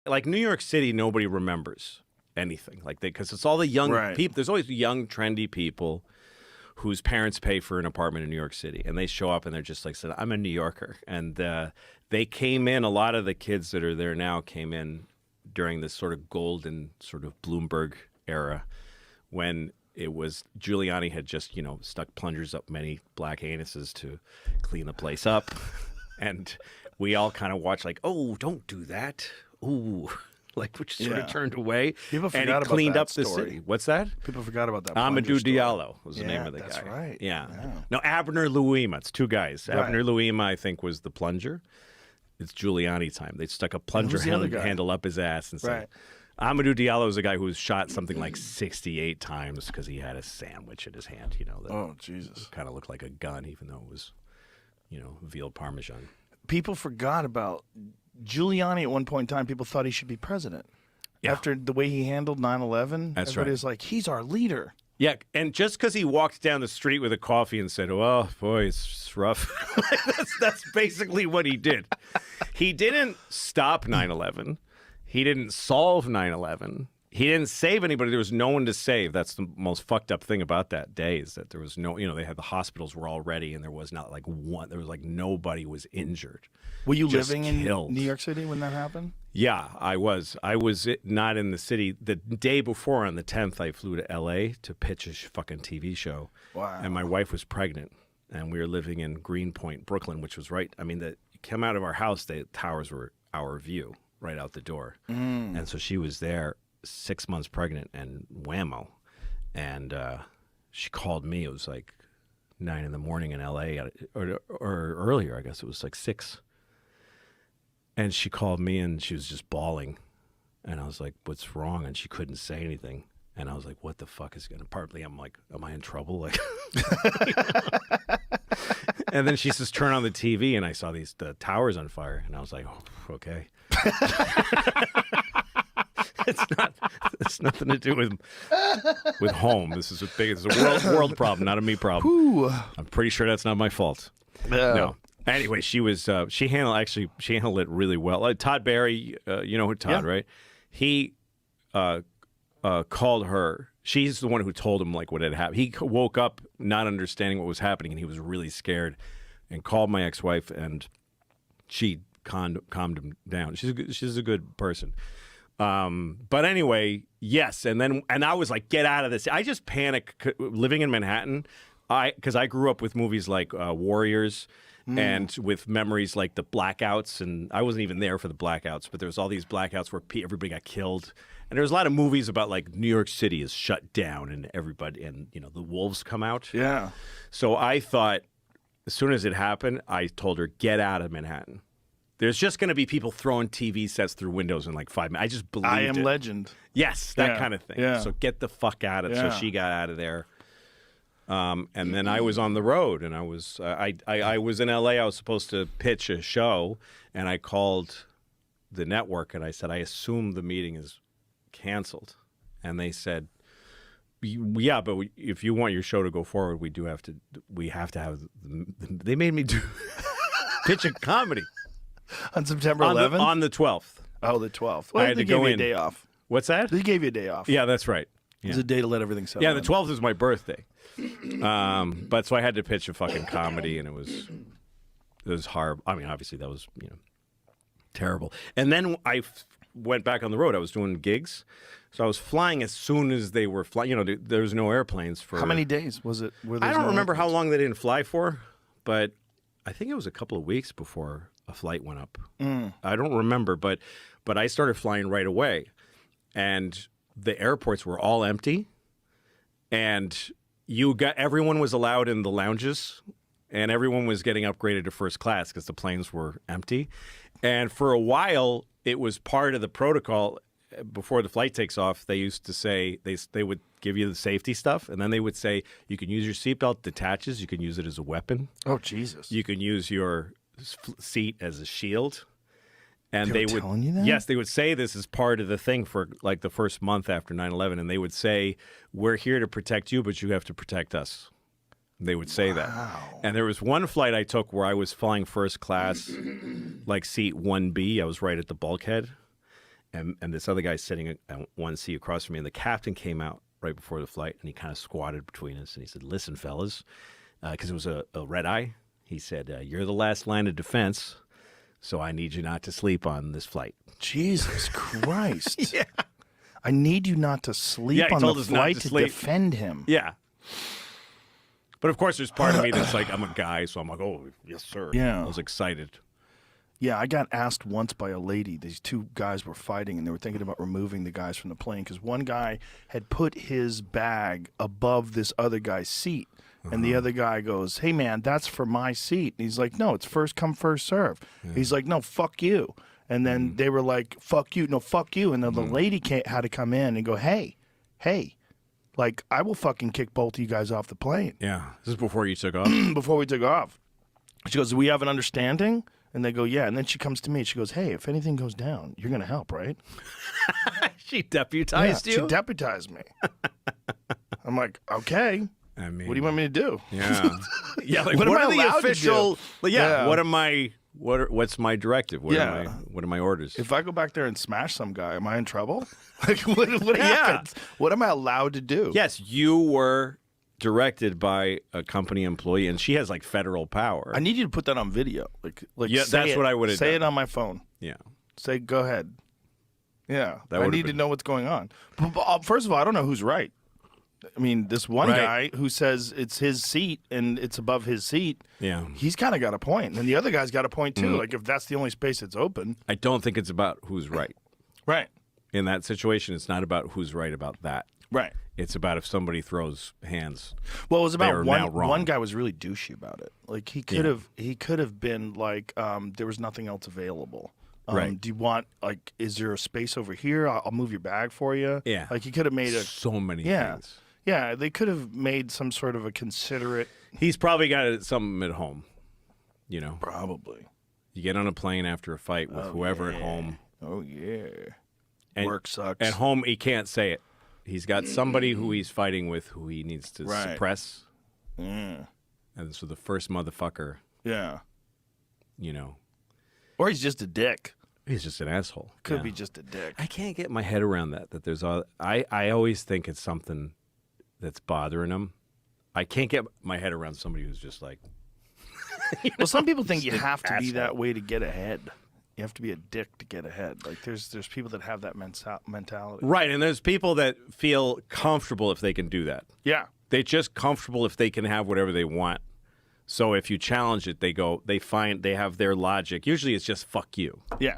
like New York City, nobody remembers anything like that because it's all the young people. There's always young, trendy people whose parents pay for an apartment in New York City, and they show up and they're just like, said, "I'm a New Yorker," and they came in. A lot of the kids that are there now came in during this sort of golden sort of Bloomberg era when it was Giuliani had just, stuck plungers up many black anuses to clean the place up. And we all kind of watched like, oh, don't do that. Ooh, like which sort of turned away. People forgot and he about cleaned that up the story. city. What's that? People forgot about that. Amadou Diallo was the name of the that's guy. Right. Yeah. No, Abner Louima. It's two guys. Right. Abner Louima, I think, was the plunger. It's Giuliani time. They stuck a plunger handle up his ass and said, Amadou Diallo is a guy who was shot something like 68 times because he had a sandwich in his hand, that oh, Jesus. kind of looked like a gun, even though it was, veal parmesan. People forgot about Giuliani at one point in time. People thought he should be president. Yeah. After the way he handled 9/11, That's everybody right. was like, he's our leader. Yeah, and just because he walked down the street with a coffee and said, "Oh boy, it's rough," that's basically what he did. He didn't stop 9/11. He didn't solve 9/11. He didn't save anybody. There was no one to save. That's the most fucked up thing about that day is that there was no, they had the hospitals were all ready and there was not like one. There was like nobody was injured. Were you Just living in killed. New York City when that happened? Yeah, I was. I was not in the city. The day before, on the 10th, I flew to L.A. to pitch a fucking TV show. Wow. And my wife was pregnant, and we were living in Greenpoint, Brooklyn, which was right. I mean, you came out of our house, the towers were our view right out the door. And so she was there 6 months pregnant and whammo. And she called me. It was like 9 in the morning in L.A. or earlier, I guess. It was like 6. And she called me and she was just bawling. And I was like, what's wrong? And she couldn't say anything. And I was like, what the fuck is going to... Partly I'm like, am I in trouble? Like, And then she says, turn on the TV. And I saw the towers on fire. And I was like, oh, okay. It's nothing to do with home. This is it's a world problem, not a me problem. Ooh. I'm pretty sure that's not my fault. No. Anyway, she handled it really well. Todd Barry, you know who Todd, right? He called her. She's the one who told him like what had happened. He woke up not understanding what was happening, and he was really scared, and called my ex-wife, and she calmed him down. She's a good person. But anyway, yes, and I was like, get out of this. I just panicked living in Manhattan. Because I grew up with movies like Warriors. And with memories like the blackouts, and I wasn't even there for the blackouts, but there was all these blackouts where everybody got killed, and there was a lot of movies about like New York City is shut down, and everybody, and the wolves come out. Yeah. So I thought, as soon as it happened, I told her, get out of Manhattan. There's just going to be people throwing TV sets through windows in like 5 minutes. I just believed I Am it. Legend. Yes, that kind of thing. Yeah. So get the fuck out of it. Yeah. So she got out of there. And then I was on the road, and I was in L.A. I was supposed to pitch a show, and I called the network, and I said, I assume the meeting is canceled. And they said, yeah, but if you want your show to go forward, we have to have. They made me do pitch a comedy On September 11th? on the 12th. Oh, the 12th. Well, I had they to gave go you a in. day off. What's that? They gave you a day off. Yeah, that's right. It was a day to let everything settle. Yeah, the 12th is my birthday. But so I had to pitch a fucking comedy, and it was horrible. I mean, obviously that was terrible. And then I went back on the road. I was doing gigs, so I was flying as soon as they were flying. There was no airplanes for. How many days was it? I don't remember how long they didn't fly for, but I think it was a couple of weeks before a flight went up. I don't remember, but I started flying right away, and the airports were all empty, and everyone was allowed in the lounges, and everyone was getting upgraded to first class because the planes were empty. And for a while, it was part of the protocol. Before the flight takes off, they used to say they would give you the safety stuff, and then they would say you can use your seatbelt detaches, you can use it as a weapon. Oh, Jesus. You can use your seat as a shield. And They were telling you that? Yes, they would say this is part of the thing for like the first month after 9/11, and they would say, we're here to protect you, but you have to protect us. They would say that. And there was one flight I took where I was flying first class, like seat 1B. I was right at the bulkhead. and this other guy's sitting on one seat across from me, and the captain came out right before the flight, and he kind of squatted between us, and he said, "Listen, fellas," because it was a red eye. He said, "You're the last line of defense, so I need you not to sleep on this flight." Jesus Christ. Yeah. I need you not to sleep Yeah, he on told the us not flight to to sleep. defend him. Yeah. But of course, there's part of me that's like, I'm a guy, so I'm like, oh, yes, sir. Yeah. I was excited. Yeah, I got asked once by a lady. These two guys were fighting, and they were thinking about removing the guys from the plane because one guy had put his bag above this other guy's seat. And the other guy goes, "Hey, man, that's for my seat." And he's like, "No, it's first come, first serve." He's like, "No, fuck you." And then they were like, "Fuck you. No, fuck you." And then the lady had to come in and go, hey, like, I will fucking kick both of you guys off the plane. Yeah. This is before you took off? Before we took off. She goes, "Do we have an understanding?" And they go, "Yeah." And then she comes to me. She goes, "Hey, if anything goes down, you're going to help, right?" She deputized you? She deputized me. I'm like, okay. I mean, What do you want me to do? Yeah. Yeah, like, What what, am I are the allowed to official... do? Like, Yeah. what am I... What's my directive? What Yeah. are my orders? If I go back there and smash some guy, am I in trouble? Like, what happens? What am I allowed to do? Yes, you were directed by a company employee, and she has, like, federal power. I need you to put that on video. Like Yeah, say that's it. what I would've Say done. it on my phone. Yeah. Say, "Go ahead." Yeah, That I would've need to been- know what's going on. But, first of all, I don't know who's right. I mean, this one Right. guy who says it's his seat and it's above his seat, Yeah. he's kind of got a point. And the other guy's got a point, too. Like, if that's the only space that's open. I don't think it's about who's right. Right. In that situation, it's not about who's right about that. Right. It's about if somebody throws hands. Well, it was They are about now wrong. one guy was really douchey about it. Like, he could have been like, there was nothing else available. Right. Do you want, like, is there a space over here? I'll move your bag for you. Yeah. Like, he could have made a, So many yeah. things. Yeah, they could have made some sort of a considerate. He's probably got something at home. You know, Probably. you get on a plane after a fight with whoever at home. Oh, yeah. And Work sucks. At home, he can't say it. He's got somebody who he's fighting with who he needs to Right. suppress. Yeah. And so the first motherfucker, Yeah. you know, Or he's just a dick. he's just an asshole. Could Yeah. be just a dick. I can't get my head around that. That there's all. I always think it's something that's bothering him. I can't get my head around somebody who's just like. Well, some people think you have to be asshole. that way to get ahead. You have to be a dick to get ahead. Like, there's people that have that mentality. Right, and there's people that feel comfortable if they can do that. Yeah. They're just comfortable if they can have whatever they want. So if you challenge it, they have their logic. Usually it's just fuck you. Yeah.